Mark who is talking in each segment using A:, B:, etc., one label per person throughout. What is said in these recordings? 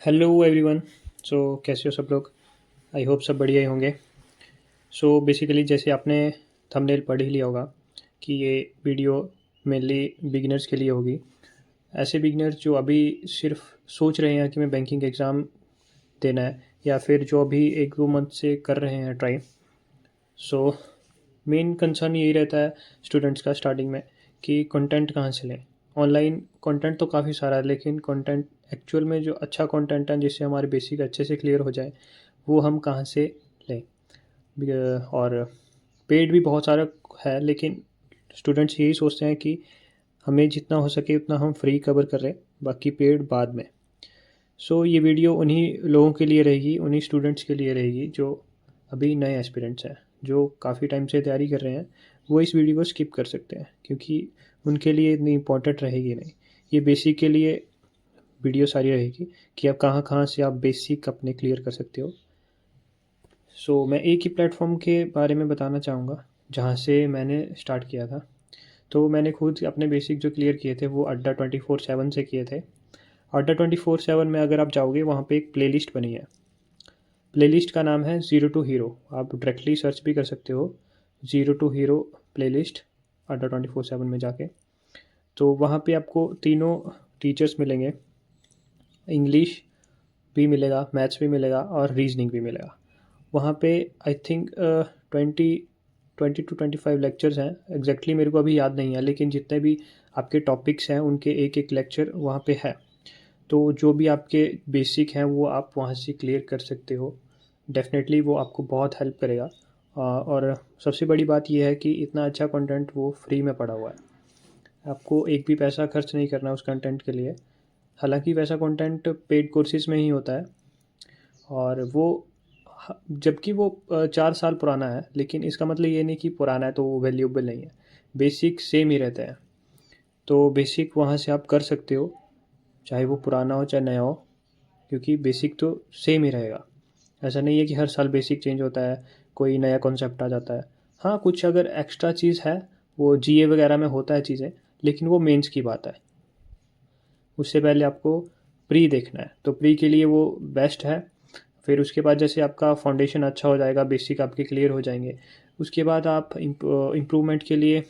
A: Hello everyone. सो कैसे हो सब लोग? आई होप सब बढ़िया ही होंगे। सो बेसिकली जैसे आपने थंबनेल पढ़ ही लिया होगा कि ये वीडियो मेनली बिगिनर्स के लिए होगी। ऐसे बिगिनर्स जो अभी सिर्फ सोच रहे हैं कि मैं बैंकिंग एग्ज़ाम देना है, या फिर जो अभी 1-2 मंथ से कर रहे हैं ट्राई। सो मेन कंसर्न यही रहता है स्टूडेंट्स का स्टार्टिंग में कि कंटेंट कहाँ से लें। ऑनलाइन कंटेंट तो काफ़ी सारा है, लेकिन कंटेंट एक्चुअल में जो अच्छा कंटेंट है जिससे हमारे बेसिक अच्छे से क्लियर हो जाए, वो हम कहाँ से लें। और पेड भी बहुत सारा है, लेकिन स्टूडेंट्स यही सोचते हैं कि हमें जितना हो सके उतना हम फ्री कवर कर रहे हैं, बाकी पेड बाद में। सो ये वीडियो उन्हीं लोगों के लिए रहेगी, उन्हीं स्टूडेंट्स के लिए रहेगी जो अभी नए एस्पिरेंट्स हैं, जो काफ़ी टाइम से तैयारी कर रहे हैं। वो इस वीडियो को स्किप कर सकते हैं क्योंकि उनके लिए इतनी इम्पोर्टेंट रहेगी नहीं। ये बेसिक के लिए वीडियो सारी रहेगी कि आप कहाँ कहाँ से आप बेसिक अपने क्लियर कर सकते हो। सो मैं एक ही प्लेटफॉर्म के बारे में बताना चाहूँगा जहाँ से मैंने स्टार्ट किया था। तो मैंने खुद अपने बेसिक जो क्लियर किए थे वो अड्डा 24/7 से किए थे। अड्डा 24/7 में अगर आप जाओगे वहाँ पे एक प्लेलिस्ट बनी है। प्लेलिस्ट का नाम है ज़ीरो टू हीरो। आप डायरेक्टली सर्च भी कर सकते हो, ज़ीरो टू हीरो प्लेलिस्ट अड्डा 24/7 में जाके। तो वहाँ पे आपको तीनों टीचर्स मिलेंगे। इंग्लिश भी मिलेगा, मैथ्स भी मिलेगा और रीजनिंग भी मिलेगा। वहाँ पे आई थिंक 20 to 25 लेक्चर्स हैं। एग्जैक्टली मेरे को अभी याद नहीं है, लेकिन जितने भी आपके टॉपिक्स हैं उनके एक एक लेक्चर वहाँ पे है। तो जो भी आपके बेसिक हैं वो आप वहाँ से क्लियर कर सकते हो। डेफ़िनेटली वो आपको बहुत हेल्प करेगा। और सबसे बड़ी बात ये है कि इतना अच्छा कंटेंट वो फ्री में पड़ा हुआ है। आपको एक भी पैसा खर्च नहीं करना उस कंटेंट के लिए। हालांकि वैसा कंटेंट पेड कोर्सेज़ में ही होता है, और वो जबकि वो 4 साल पुराना है, लेकिन इसका मतलब ये नहीं कि पुराना है तो वो वैल्यूएबल नहीं है। बेसिक सेम ही रहता है। तो बेसिक वहाँ से आप कर सकते हो, चाहे वो पुराना हो चाहे नया हो, क्योंकि बेसिक तो सेम ही रहेगा। ऐसा नहीं है कि हर साल बेसिक चेंज होता है, कोई नया कॉन्सेप्ट आ जाता है। हाँ, कुछ अगर एक्स्ट्रा चीज़ है, वो जीए वगैरह में होता है चीज़ें, लेकिन वो मेंस की बात है। उससे पहले आपको प्री देखना है, तो प्री के लिए वो बेस्ट है। फिर उसके बाद जैसे आपका फाउंडेशन अच्छा हो जाएगा, बेसिक आपके क्लियर हो जाएंगे, उसके बाद आप इम्प्रूवमेंट के लिए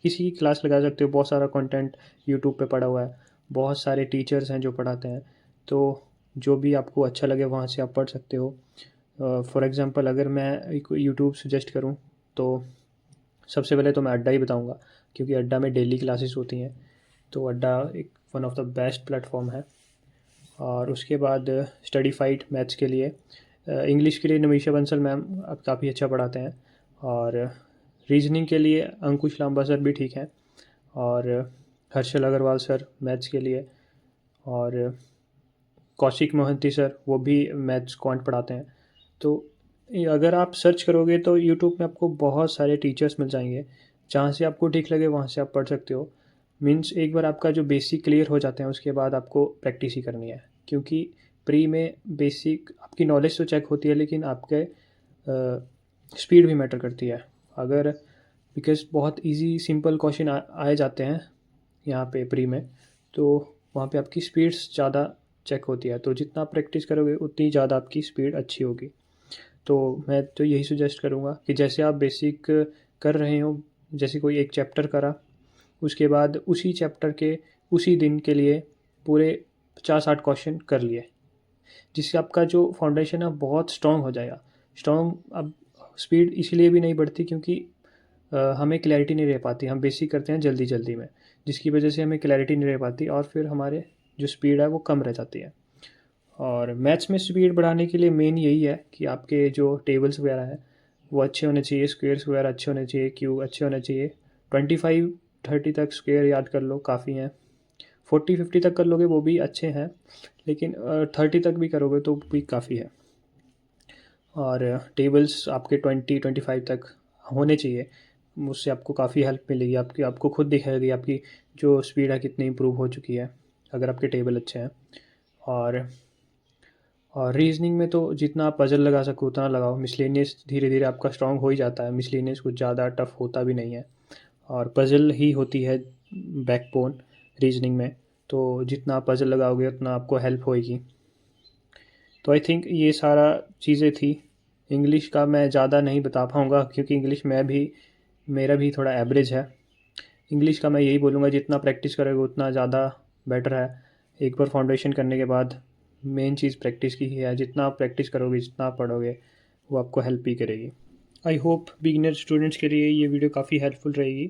A: किसी की क्लास लगा सकते हो। बहुत सारा कंटेंट यूट्यूब पे पड़ा हुआ है, बहुत सारे टीचर्स हैं जो पढ़ाते हैं। तो जो भी आपको अच्छा लगे वहाँ से आप पढ़ सकते हो। फॉर एग्ज़ाम्पल अगर मैं एक यूट्यूब सजेस्ट करूँ तो सबसे पहले तो मैं अड्डा ही बताऊँगा, क्योंकि अड्डा में डेली क्लासेस होती हैं। तो अड्डा एक one of the best platform है। और उसके बाद स्टडी फाइट मैथ्स के लिए, इंग्लिश के लिए नमीशा बंसल मैम अब काफ़ी अच्छा पढ़ाते हैं। और रीजनिंग के लिए अंकुश लांबा सर भी ठीक हैं। और हर्षल अग्रवाल सर मैथ्स के लिए। और कौशिक मोहंती सर, वो भी मैथ्स क्वांट पढ़ाते हैं। तो अगर आप सर्च करोगे तो यूट्यूब में आपको बहुत सारे टीचर्स मिल जाएंगे, जहाँ से आपको ठीक लगे वहाँ से आप पढ़ सकते हो। मीन्स एक बार आपका जो बेसिक क्लियर हो जाते हैं उसके बाद आपको प्रैक्टिस ही करनी है, क्योंकि प्री में बेसिक आपकी नॉलेज तो चेक होती है, लेकिन आपके स्पीड भी मैटर करती है। अगर बिकॉज बहुत इजी सिंपल क्वेश्चन आए जाते हैं यहाँ पे प्री में, तो वहाँ पे आपकी स्पीड्स ज़्यादा चेक होती है। तो जितना आप प्रैक्टिस करोगे उतनी ज़्यादा आपकी स्पीड अच्छी होगी। तो मैं तो यही सजेस्ट करूँगा कि जैसे आप बेसिक कर रहे हो, जैसे कोई एक चैप्टर करा, उसके बाद उसी चैप्टर के उसी दिन के लिए पूरे 50-60 क्वेश्चन कर लिए, जिससे आपका जो फाउंडेशन है बहुत स्ट्रॉन्ग हो जाएगा। स्ट्रॉन्ग अब स्पीड इसलिए भी नहीं बढ़ती क्योंकि हमें क्लैरिटी नहीं रह पाती। हम बेसिक करते हैं जल्दी जल्दी में, जिसकी वजह से हमें क्लैरिटी नहीं रह पाती और फिर हमारे जो स्पीड है वो कम रह जाती है। और मैथ्स में स्पीड बढ़ाने के लिए मेन यही है कि आपके जो टेबल्स वगैरह हैं वो अच्छे होने चाहिए, स्क्वेयर्स वगैरह अच्छे होने चाहिए, क्यूब अच्छे होने चाहिए। 25-30 तक स्क्वेयर याद कर लो, काफ़ी हैं। 40-50 तक कर लोगे वो भी अच्छे हैं, लेकिन 30 तक भी करोगे तो भी काफ़ी है। और टेबल्स आपके 20-25 तक होने चाहिए। उससे आपको काफ़ी हेल्प मिलेगी, आपकी आपको खुद दिखाएगी आपकी जो स्पीड है कितनी इम्प्रूव हो चुकी है, अगर आपके टेबल अच्छे हैं। और रीजनिंग में तो जितना आप पजल लगा सको उतना लगाओ। मिसलेनियस धीरे धीरे आपका स्ट्रांग हो ही जाता है, मिसलेनियस कुछ ज़्यादा टफ होता भी नहीं है, और पजल ही होती है बैकबोन रीजनिंग में। तो जितना आप पजल लगाओगे उतना आपको हेल्प होएगी। तो आई थिंक ये सारा चीज़ें थी। इंग्लिश का मैं ज़्यादा नहीं बता पाऊँगा क्योंकि इंग्लिश मेरा भी थोड़ा एवरेज है। इंग्लिश का मैं यही बोलूँगा, जितना प्रैक्टिस करोगे उतना ज़्यादा बेटर है। एक बार फाउंडेशन करने के बाद मेन चीज़ प्रैक्टिस की ही है। जितना आप प्रैक्टिस करोगे, जितना आप पढ़ोगे, वो आपको हेल्प ही करेगी। आई होप बिगिनर स्टूडेंट्स के लिए ये वीडियो काफ़ी हेल्पफुल रहेगी।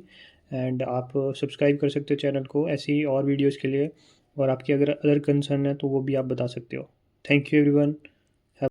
A: एंड आप सब्सक्राइब कर सकते हो चैनल को ऐसी ही और वीडियोज़ के लिए। और आपकी अगर अदर कंसर्न है तो वो भी आप बता सकते हो। Thank you everyone.